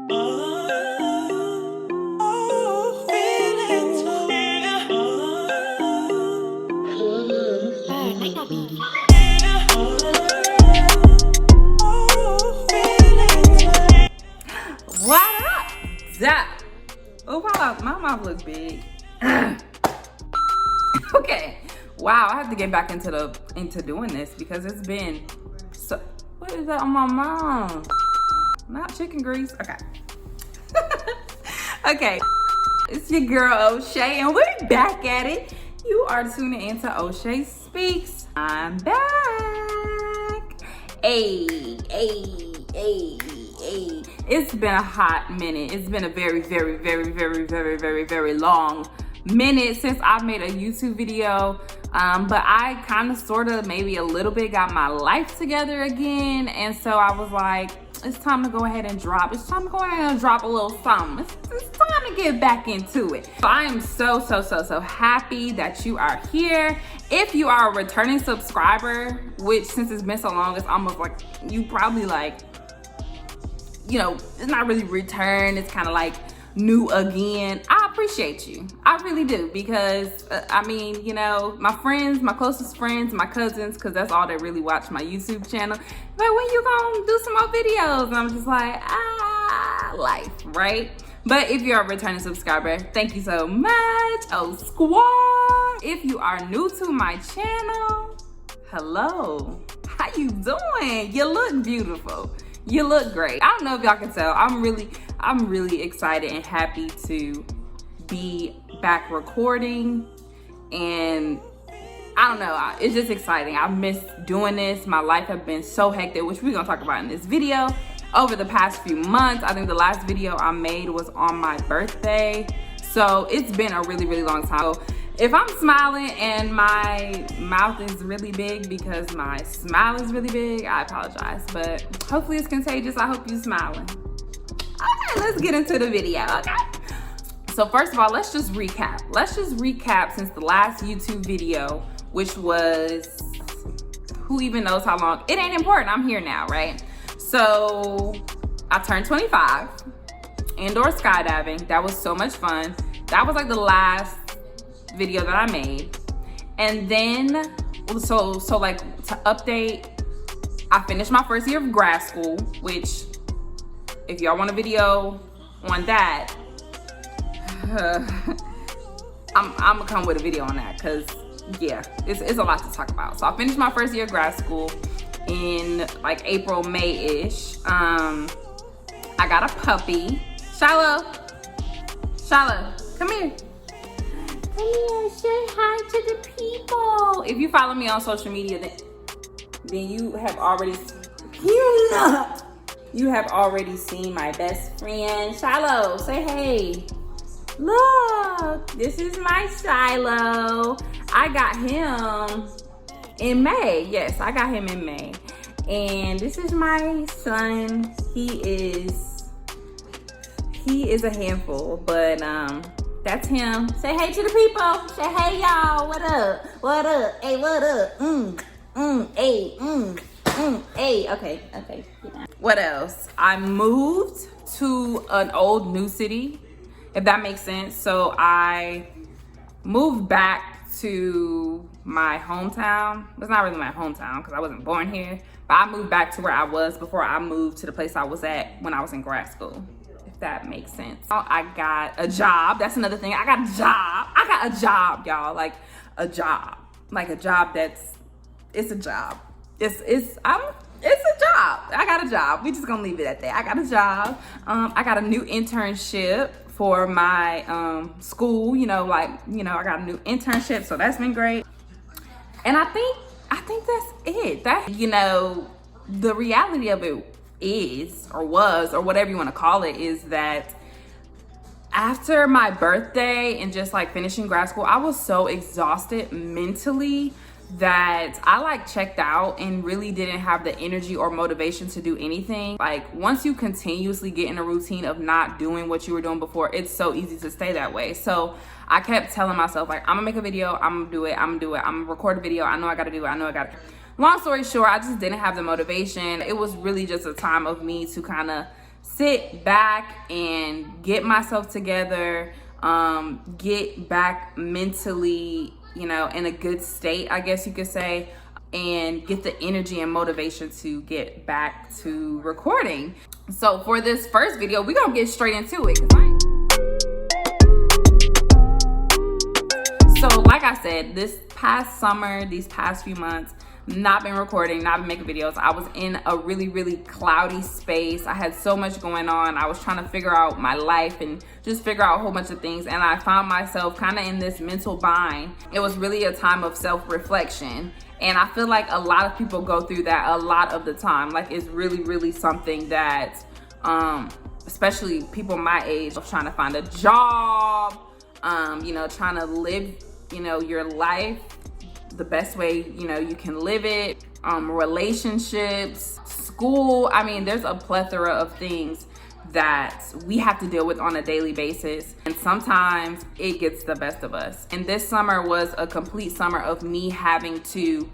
What up? Zap. Oh, wow, my mouth looks big. Okay. Wow, I have to get back into doing this because it's been so. What is that on my mouth? Not chicken grease. Okay. Okay. It's your girl O'Shay, and we're back at it. You are tuning into OShaySpeaks. I'm back. Hey. It's been a hot minute. It's been a very long minute since I've made a YouTube video. But I kind of, sort of, maybe a little bit got my life together again. And so I was like, it's time to go ahead and drop. It's time to go ahead and drop a little something. It's time to get back into it. So I am so happy that you are here. If you are a returning subscriber, which since it's been so long, it's almost like you probably like, you know, it's not really return. It's kind of like new again. I appreciate you. I really do, because I mean, you know, my friends, my closest friends, my cousins, because that's all that really watch my YouTube channel. But when you gonna do some more videos? And I'm just like, life, right? But if you're a returning subscriber, thank you so much. Oh, squad. If you are new to my channel, hello. How you doing? You look beautiful. You look great. I don't know if y'all can tell. I'm really excited and happy to be back recording, and I don't know, it's just exciting. I missed doing this. My life has been so hectic, which we're gonna talk about in this video. Over the past few months, I think the last video I made was on my birthday, so it's been a really long time. So if I'm smiling and my mouth is really big because my smile is really big, I apologize, but hopefully it's contagious. I hope you're smiling. Okay, let's get into the video, okay? So first of all, let's just recap. Let's just recap since the last YouTube video, which was, who even knows how long? It ain't important, I'm here now, right? So I turned 25, indoor skydiving. That was so much fun. That was like the last video that I made. And then, so like to update, I finished my first year of grad school, which if y'all want a video on that, I'm gonna come with a video on that, because yeah, it's a lot to talk about. So I finished my first year of grad school in like April, May-ish. I got a puppy. Shiloh, come here. Come here, say hi to the people. If you follow me on social media, then you have already seen my best friend, Shiloh. Say hey. Look, this is my Shiloh. I got him in May. Yes, I got him in May. And this is my son. He is a handful, but that's him. Say hey to the people. Say hey, y'all. What up? What up? Hey, what up? Hey. Okay. What else? I moved to an old new city, if that makes sense. So I moved back to my hometown. It's not really my hometown because I wasn't born here, but I moved back to where I was before I moved to the place I was at when I was in grad school, if that makes sense. I got a job. That's another thing. I got a job, y'all. Like a job that's, it's a job. It's a job. I got a job. We just gonna leave it at that. I got a job. I got a new internship for my school. I got a new internship, so that's been great. And I think that's it. The reality of it is, or was, or whatever you want to call it, is that after my birthday and just like finishing grad school, I was so exhausted mentally that I like checked out and really didn't have the energy or motivation to do anything. Like once you continuously get in a routine of not doing what you were doing before, it's so easy to stay that way. So I kept telling myself, like, I'm gonna make a video, I'm gonna do it, I'm gonna record a video, I know I gotta do it, Long story short, I just didn't have the motivation. It was really just a time of me to kind of sit back and get myself together, get back mentally, you know, in a good state, I guess you could say, and get the energy and motivation to get back to recording. So for this first video, we're gonna get straight into it. So like I said, this past summer, these past few months, not been recording, not been making videos. I was in a really cloudy space. I had so much going on. I was trying to figure out my life and just figure out a whole bunch of things, and I found myself kind of in this mental bind. It was really a time of self-reflection, and I feel like a lot of people go through that a lot of the time. Like, it's really something that especially people my age, trying to find a job, you know, trying to live, you know, your life the best way, you know, you can live it, relationships, school. I mean, there's a plethora of things that we have to deal with on a daily basis, and sometimes it gets the best of us. And this summer was a complete summer of me having to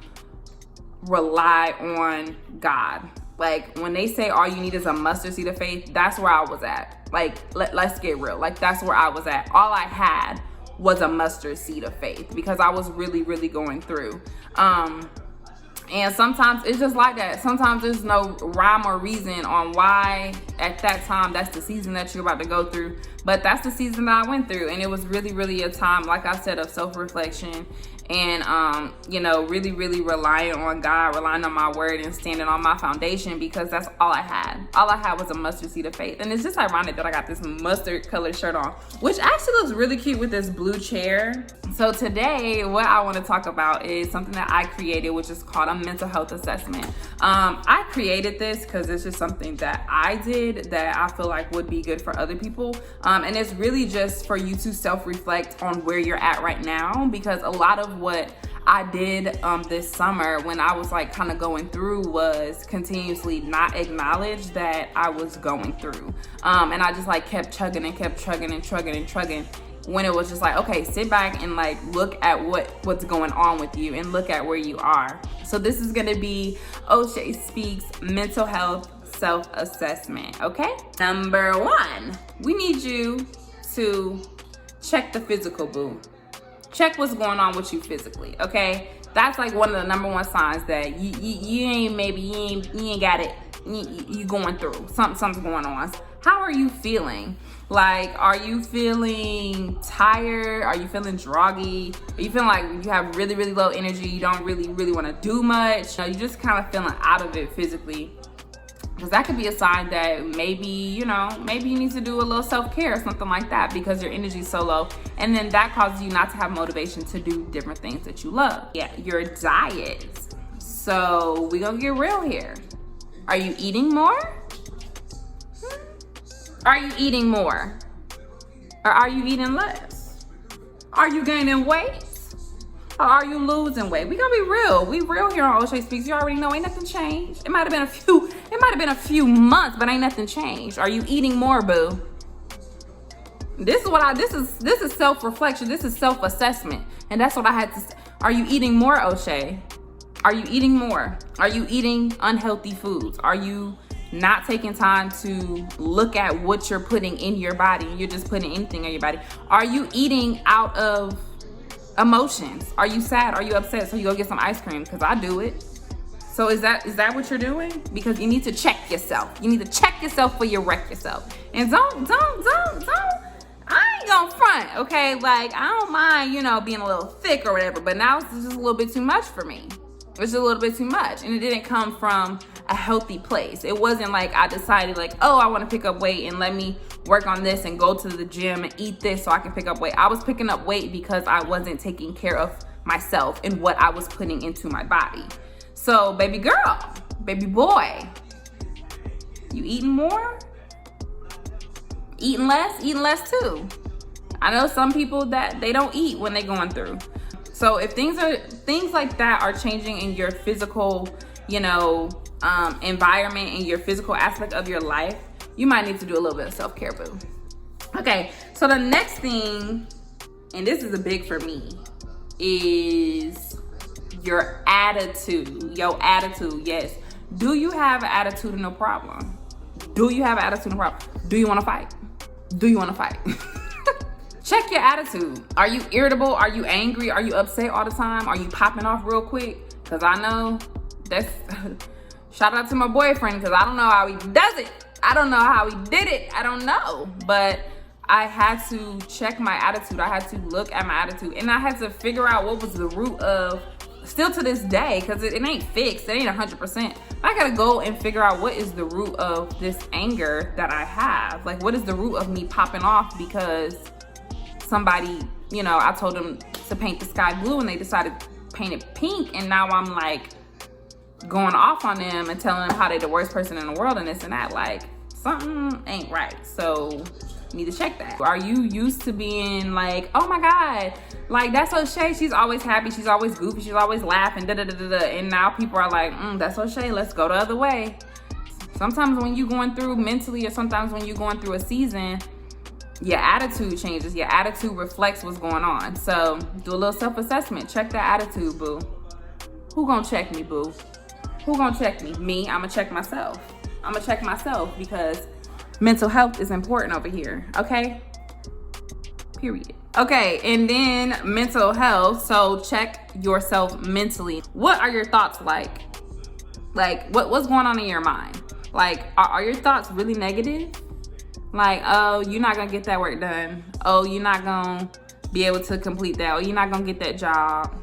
rely on God. Like, when they say all you need is a mustard seed of faith, that's where I was at. Like, let's get real. Like, that's where I was at. All I had was a mustard seed of faith, because I was really going through. And sometimes it's just like that. Sometimes there's no rhyme or reason on why at that time that's the season that you're about to go through. But that's the season that I went through, and it was really a time, like I said, of self-reflection, and you know, really relying on God, relying on my word, and standing on my foundation, because that's all I had. All I had was a mustard seed of faith. And it's just ironic that I got this mustard colored shirt on, which actually looks really cute with this blue chair. So today, what I want to talk about is something that I created, which is called a mental health assessment. I created this because it's just something that I did that I feel like would be good for other people. And it's really just for you to self-reflect on where you're at right now, because a lot of what I did this summer when I was like kind of going through was continuously not acknowledge that I was going through. And I just like kept chugging and kept chugging and chugging, when it was just like, okay, sit back and like look at what's going on with you and look at where you are. So this is gonna be OShaySpeaks mental health self-assessment, okay? Number 1, we need you to check the physical, boo. Check what's going on with you physically, okay? That's like one of the number 1 signs that you ain't got it. You going through something's going on. How are you feeling? Like, are you feeling tired? Are you feeling droggy? Are you feeling like you have really low energy? You don't really want to do much? You know, you're just kind of feeling out of it physically. Because that could be a sign that maybe, you know, maybe you need to do a little self-care or something like that, because your energy is so low. And then that causes you not to have motivation to do different things that you love. Yeah, your diet. So we gonna get real here. Are you eating more? Are you eating more? Or are you eating less? Are you gaining weight? Or are you losing weight? We gonna be real. We real here on OShaySpeaks. You already know ain't nothing changed. It might have been a few months, but ain't nothing changed. Are you eating more, boo? This is self-reflection. This is self-assessment. And that's what I had to say. Are you eating more, O'Shay? Are you eating more? Are you eating unhealthy foods? Are you not taking time to look at what you're putting in your body? You're just putting anything in your body. Are you eating out of emotions? Are you sad? Are you upset? So you go get some ice cream? Because I do it. So is that what you're doing? Because you need to check yourself. You need to check yourself before you wreck yourself. And don't. I ain't gonna front, okay? Like, I don't mind, you know, being a little thick or whatever, but now it's just a little bit too much for me. It's just a little bit too much. And it didn't come from a healthy place. It wasn't like I decided like, oh, I want to pick up weight and let me work on this and go to the gym and eat this so I can pick up weight. I was picking up weight because I wasn't taking care of myself and what I was putting into my body. So baby girl, baby boy, you eating more? Eating less too. I know some people that they don't eat when they're going through. So if things like that are changing in your physical, you know, environment and your physical aspect of your life, you might need to do a little bit of self-care, boo. Okay, so the next thing, and this is a big for me, is your attitude. Your attitude, yes. Do you have an attitudinal problem? Do you have an attitude problem? Do you want to fight? Do you want to fight? Check your attitude. Are you irritable? Are you angry? Are you upset all the time? Are you popping off real quick? Because I know that's, shout out to my boyfriend, because I don't know how he does it. I don't know how he did it. I don't know. But I had to check my attitude. I had to look at my attitude. And I had to figure out what was the root of, still to this day, because it ain't fixed. It ain't 100%. I gotta go and figure out what is the root of this anger that I have. Like, what is the root of me popping off because somebody, you know, I told them to paint the sky blue and they decided to paint it pink, and now I'm like going off on them and telling them how they're the worst person in the world and this and that. Like, something ain't right. So you need to check that. Are you used to being like, oh my God, like that's O'Shay, she's always happy, she's always goofy, she's always laughing, da da da da da, and now people are like, that's O'Shay, let's go the other way. Sometimes when you're going through mentally, or sometimes when you're going through a season, your attitude changes. Your attitude reflects what's going on. So do a little self-assessment. Check that attitude, boo. Who gonna check me, boo? Who gonna check me? Me, I'ma check myself. I'ma check myself, because mental health is important over here, okay? Period. Okay, and then mental health. So check yourself mentally. What are your thoughts like? Like, what's going on in your mind? Like, are your thoughts really negative? Like, oh, you're not gonna get that work done. Oh, you're not gonna be able to complete that. Oh, you're not gonna get that job.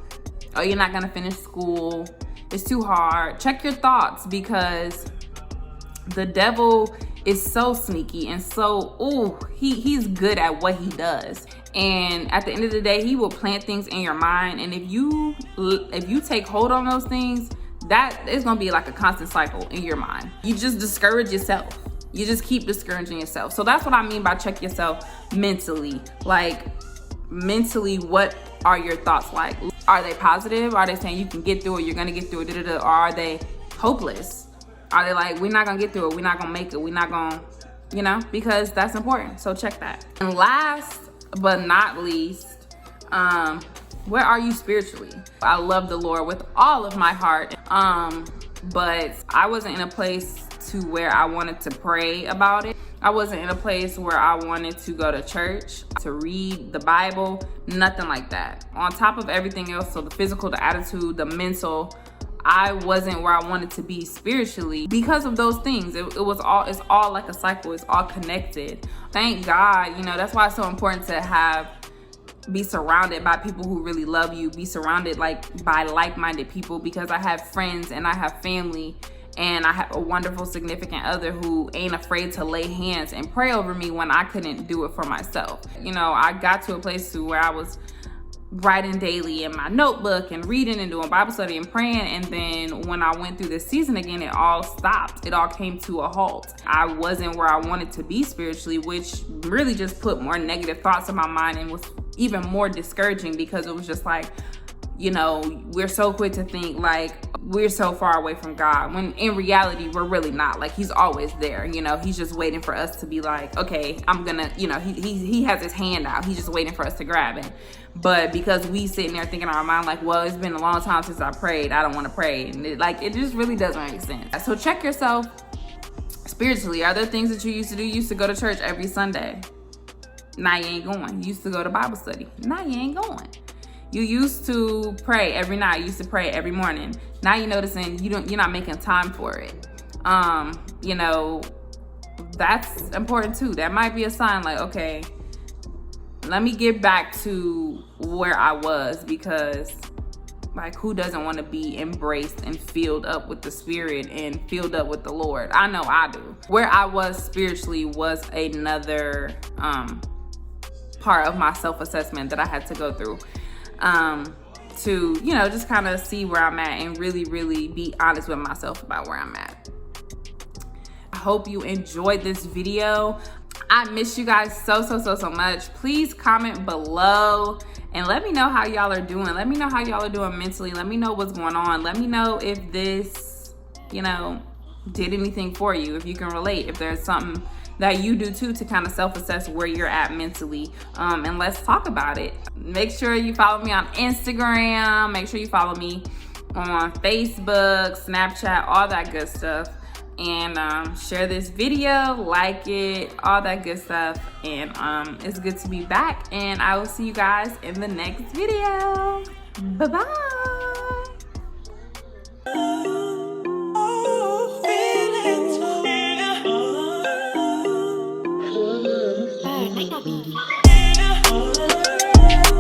Oh, you're not gonna finish school. It's too hard. Check your thoughts, because the devil is so sneaky and so, he's good at what he does. And at the end of the day, he will plant things in your mind. And if you take hold on those things, that is gonna be like a constant cycle in your mind. You just discourage yourself. You just keep discouraging yourself. So that's what I mean by check yourself mentally. Like, mentally, what are your thoughts like? Are they positive? Are they saying you can get through it, you're gonna get through it, or are they hopeless? Are they like, we're not gonna get through it, we're not gonna make it, we're not gonna, you know, because that's important. So check that. And last but not least, where are you spiritually? I love the Lord with all of my heart, but I wasn't in a place to where I wanted to pray about it. I wasn't in a place where I wanted to go to church, to read the Bible, nothing like that. On top of everything else, so the physical, the attitude, the mental, I wasn't where I wanted to be spiritually because of those things. It's all like a cycle. It's all connected. Thank God, you know, that's why it's so important to be surrounded by people who really love you, be surrounded by like-minded people, because I have friends and I have family, and I have a wonderful significant other who ain't afraid to lay hands and pray over me when I couldn't do it for myself. You know, I got to a place where I was writing daily in my notebook and reading and doing Bible study and praying. And then when I went through this season again, it all stopped. It all came to a halt. I wasn't where I wanted to be spiritually, which really just put more negative thoughts in my mind and was even more discouraging, because it was just like, you know, we're so quick to think like we're so far away from God, when in reality, we're really not. Like, he's always there, you know, he's just waiting for us to be like, okay, I'm gonna, you know, he has his hand out. He's just waiting for us to grab it. But because we sitting there thinking in our mind like, well, it's been a long time since I prayed, I don't want to pray. And it just really doesn't make sense. So check yourself spiritually. Are there things that you used to do? You used to go to church every Sunday. Now you ain't going. You used to go to Bible study. Now you ain't going. You used to pray every night. You used to pray every morning. Now you're noticing you're not making time for it. You know, that's important too. That might be a sign like, okay, let me get back to where I was, because like, who doesn't want to be embraced and filled up with the Spirit and filled up with the Lord? I know I do. Where I was spiritually was another part of my self-assessment that I had to go through. To, you know, just kind of see where I'm at and really, really be honest with myself about where I'm at. I hope you enjoyed this video. I miss you guys so much. Please comment below and let me know how y'all are doing. Let me know how y'all are doing mentally. Let me know what's going on. Let me know if this, you know, did anything for you, if you can relate, if there's something that you do too to kind of self-assess where you're at mentally, and let's talk about it. Make sure you follow me on Instagram. Make sure you follow me on Facebook, Snapchat, all that good stuff. and share this video, like it, all that good stuff. And it's good to be back, and I will see you guys in the next video. Bye-bye.